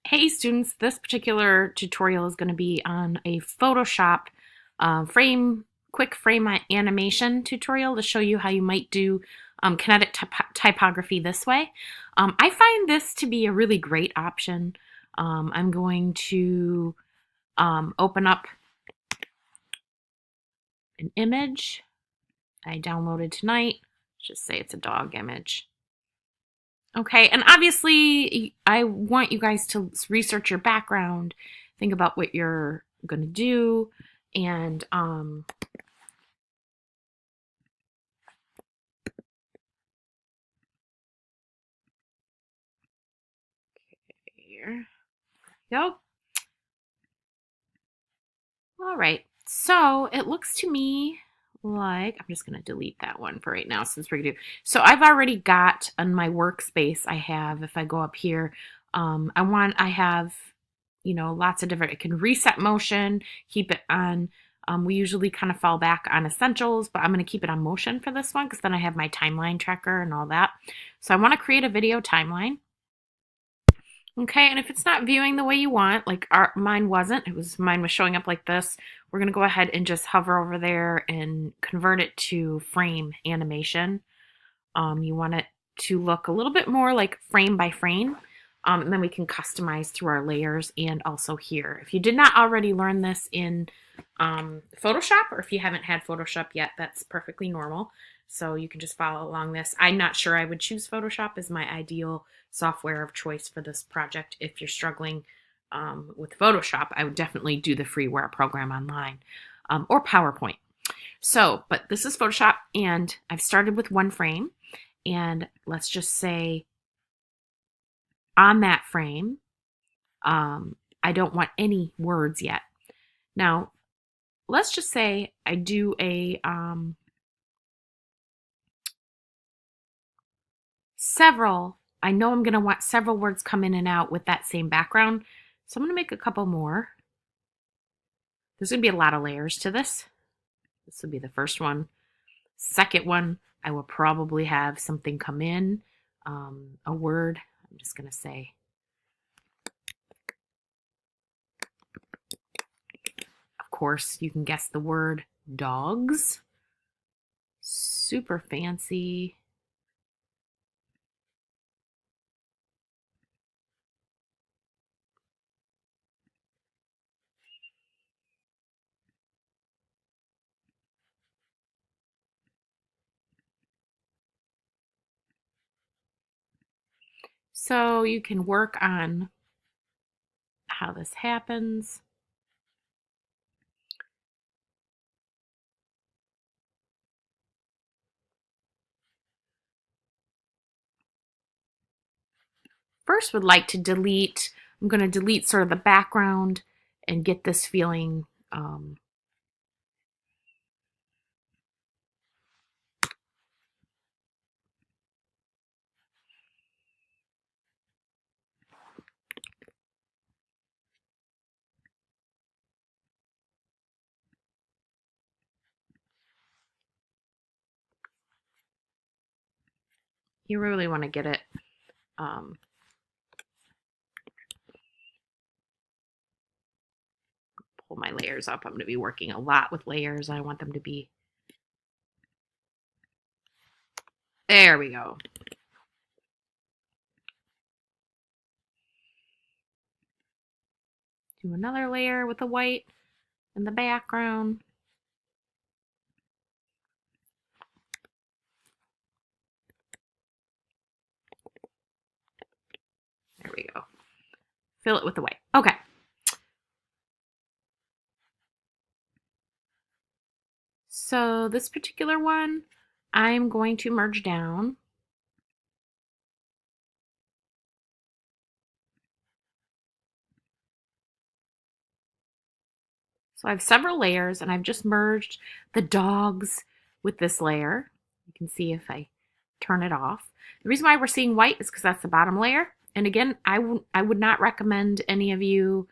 Hey students, this particular tutorial is going to be on a Photoshop quick frame animation tutorial to show you how you might do kinetic typography this way. I find this to be a really great option. I'm going to open up an image I downloaded tonight. Let's just say it's a dog image. Okay, and obviously I want you guys to research your background, think about what you're going to do, and here we go. All right, so it looks to me like, I'm just going to delete that one for right now since we're going to do. So I've already got on my workspace, I have, if I go up here, I have, you know, lots of different, it can reset motion, keep it on. We usually kind of fall back on essentials, but I'm going to keep it on motion for this one because then I have my timeline tracker and all that. So I want to create a video timeline. Okay, and if it's not viewing the way you want, like mine wasn't, mine was showing up like this, we're going to go ahead and just hover over there and convert it to frame animation. You want it to look a little bit more like frame by frame, and then we can customize through our layers and also here. If you did not already learn this in Photoshop, or if you haven't had Photoshop yet, that's perfectly normal. So you can just follow along this. I'm not sure I would choose Photoshop as my ideal software of choice for this project. If you're struggling with Photoshop, I would definitely do the freeware program online or PowerPoint. So, but this is Photoshop, and I've started with one frame, and let's just say on that frame, I don't want any words yet. Now, let's just say I do a I know I'm going to want several words come in and out with that same background. So I'm going to make a couple more. There's going to be a lot of layers to this. This will be the first one. Second one, I will probably have something come in, a word. I'm just going to say, of course, you can guess the word dogs. Super fancy. So you can work on how this happens. First would like to delete, I'm going to delete sort of the background and get this feeling you really want to get it pull my layers up. I'm going to be working a lot with layers. I want them to be, there we go. Do another layer with the white in the background. There we go. Fill it with the white. Okay. So this particular one, I'm going to merge down. So I have several layers, and I've just merged the dogs with this layer. You can see if I turn it off. The reason why we're seeing white is because that's the bottom layer. And again, I would not recommend any of you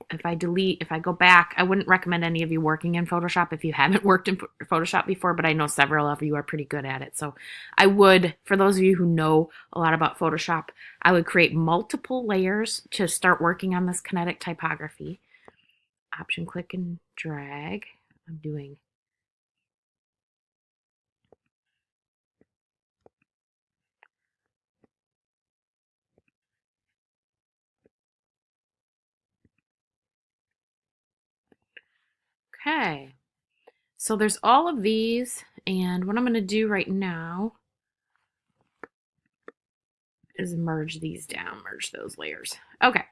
if I go back, I wouldn't recommend any of you working in Photoshop if you haven't worked in Photoshop before, but I know several of you are pretty good at it. So I would, for those of you who know a lot about Photoshop, I would create multiple layers to start working on this kinetic typography. Option click and drag. I'm doing okay. So there's all of these, and what I'm going to do right now is merge these down, merge those layers. Okay,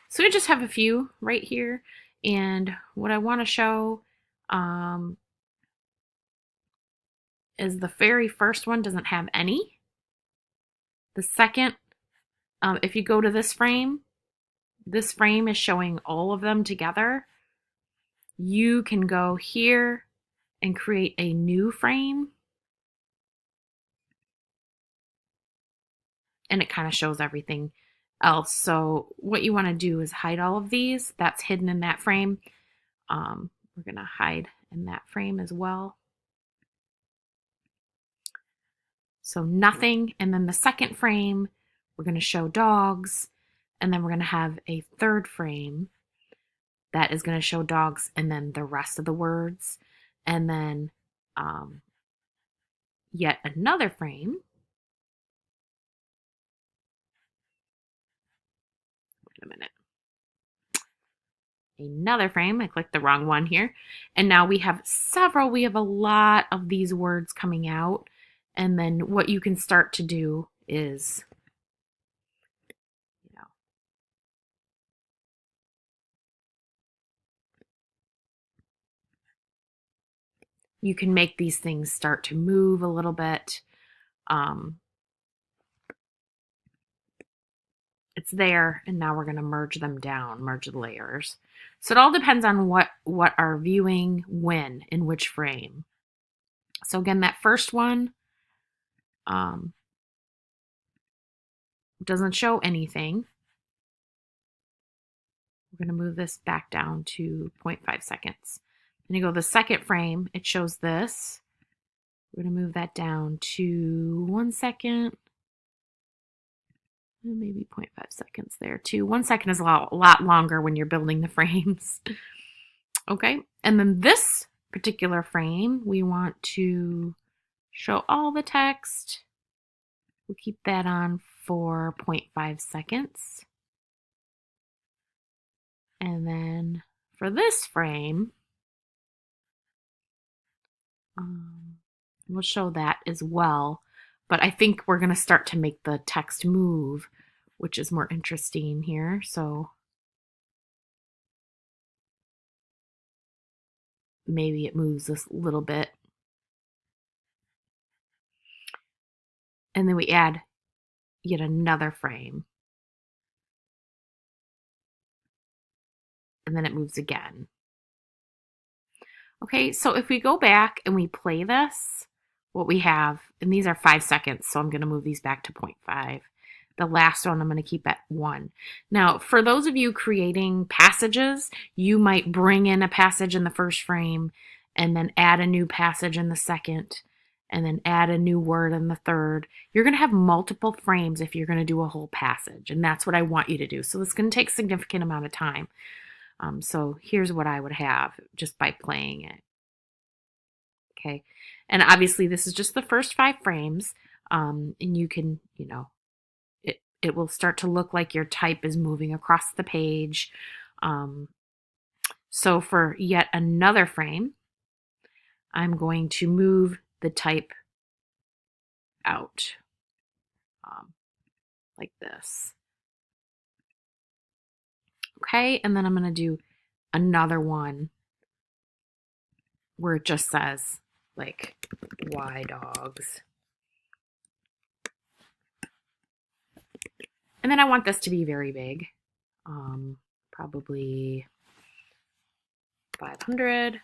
so we just have a few right here, and what I want to show is the very first one doesn't have any. The second, if you go to this frame is showing all of them together. You can go here and create a new frame, and it kind of shows everything else. So what you want to do is hide all of these. That's hidden in that frame. We're going to hide in that frame as well. So nothing. And then the second frame, we're going to show dogs. And then we're going to have a third frame that is going to show dogs and then the rest of the words. And then yet another frame. Wait a minute. Another frame. I clicked the wrong one here. And now we have several. We have a lot of these words coming out. And then what you can start to do is, you know, you can make these things start to move a little bit. It's there, and now we're going to merge them down, merge the layers. So it all depends on what are viewing when, in which frame. So again, that first one doesn't show anything. We're going to move this back down to 0.5 seconds. Then you go to the second frame, it shows this. We're going to move that down to 1 second. Maybe 0.5 seconds there too. 1 second is a lot longer when you're building the frames. Okay, and then this particular frame, we want to show all the text. We'll keep that on for 0.5 seconds. And then for this frame, we'll show that as well. But I think we're going to start to make the text move, which is more interesting here. So maybe it moves a little bit. And then we add yet another frame. And then it moves again. Okay, so if we go back and we play this, what we have, and these are 5 seconds, so I'm going to move these back to 0.5. The last one I'm going to keep at 1. Now, for those of you creating passages, you might bring in a passage in the first frame and then add a new passage in the second, and then add a new word in the third. You're going to have multiple frames if you're going to do a whole passage, and that's what I want you to do. So it's going to take a significant amount of time. So here's what I would have just by playing it. Okay, and obviously this is just the first 5 frames, and you can, it will start to look like your type is moving across the page. So for yet another frame, I'm going to move the type out like this. Okay, and then I'm going to do another one where it just says like "Y dogs." And then I want this to be very big, probably 500.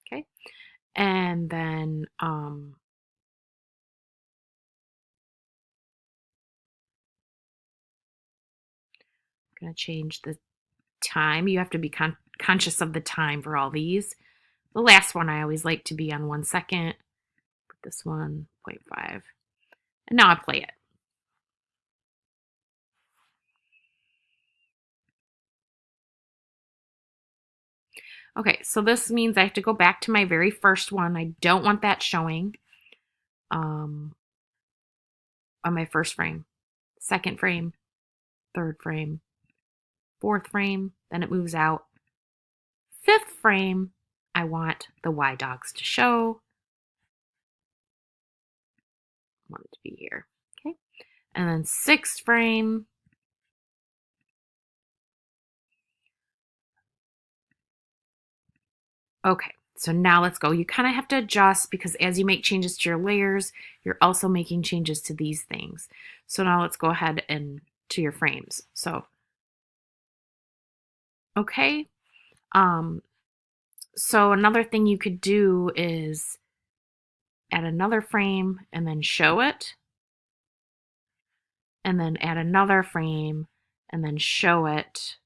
Okay, and then I'm going to change the time. You have to be conscious of the time for all these. The last one I always like to be on 1 second. Put this one 0.5. And now I play it. Okay, so this means I have to go back to my very first one. I don't want that showing on my first frame. Second frame, third frame, fourth frame, then it moves out. Fifth frame, I want the Y dogs to show. I want it to be here. Okay. And then sixth frame. Okay, so now let's go. You kind of have to adjust because as you make changes to your layers, you're also making changes to these things. So now let's go ahead and to your frames. So, okay. So another thing you could do is add another frame and then show it. And then add another frame and then show it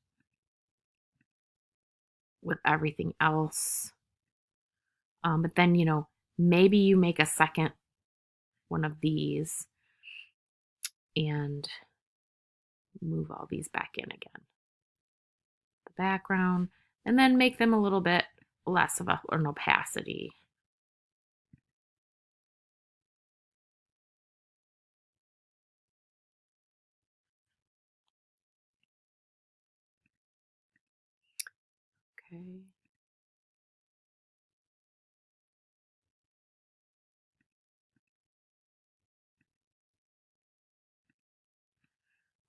with everything else. But then, you know, maybe you make a second one of these and move all these back in again. The background, and then make them a little bit less of an opacity. Okay.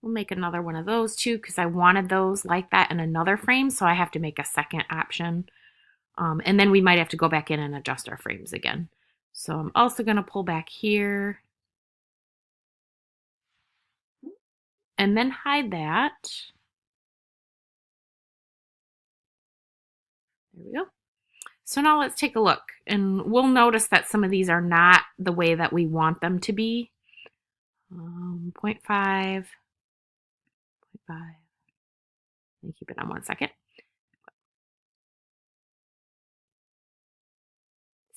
We'll make another one of those too because I wanted those like that in another frame, so I have to make a second option. And then we might have to go back in and adjust our frames again. So I'm also going to pull back here and then hide that. There we go. So now let's take a look, and we'll notice that some of these are not the way that we want them to be. 0.5, 0.5. Let me keep it on 1 second.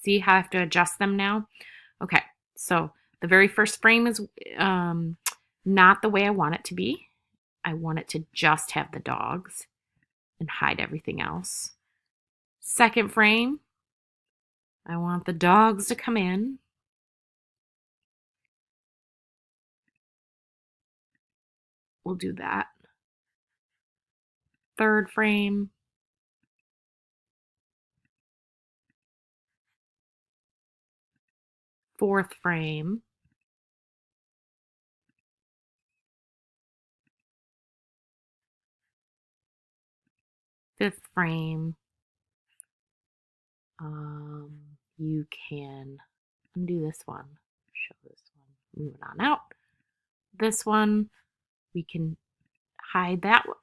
See how I have to adjust them now? Okay, so the very first frame is not the way I want it to be. I want it to just have the dogs and hide everything else. Second frame, I want the dogs to come in. We'll do that. Third frame. Fourth frame. Fifth frame. You can undo this one, show this one, move it on out. This one, we can hide that one.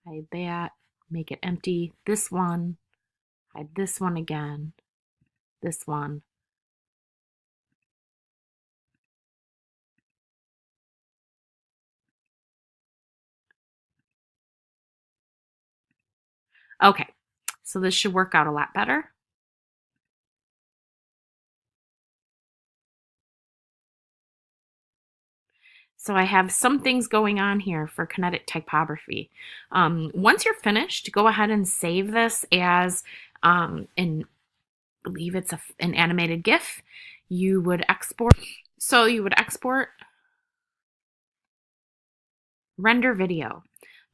Hide that, make it empty. This one, hide this one again. This one. Okay, so this should work out a lot better. So I have some things going on here for kinetic typography. Once you're finished, go ahead and save this as, I believe it's an animated GIF. You would export. So you would export, render video.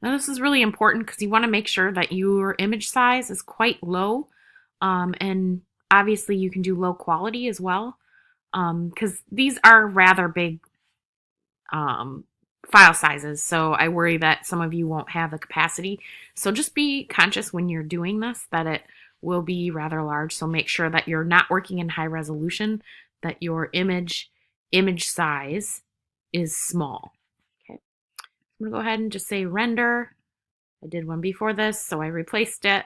Now this is really important because you want to make sure that your image size is quite low. And obviously you can do low quality as well because these are rather big file sizes, so I worry that some of you won't have the capacity. So just be conscious when you're doing this that it will be rather large, so make sure that you're not working in high resolution, that your image size is small. Okay, I'm gonna go ahead and just say render. I did one before this, so I replaced it.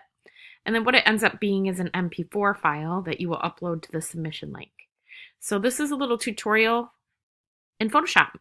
And then what it ends up being is an MP4 file that you will upload to the submission link. So this is a little tutorial in Photoshop.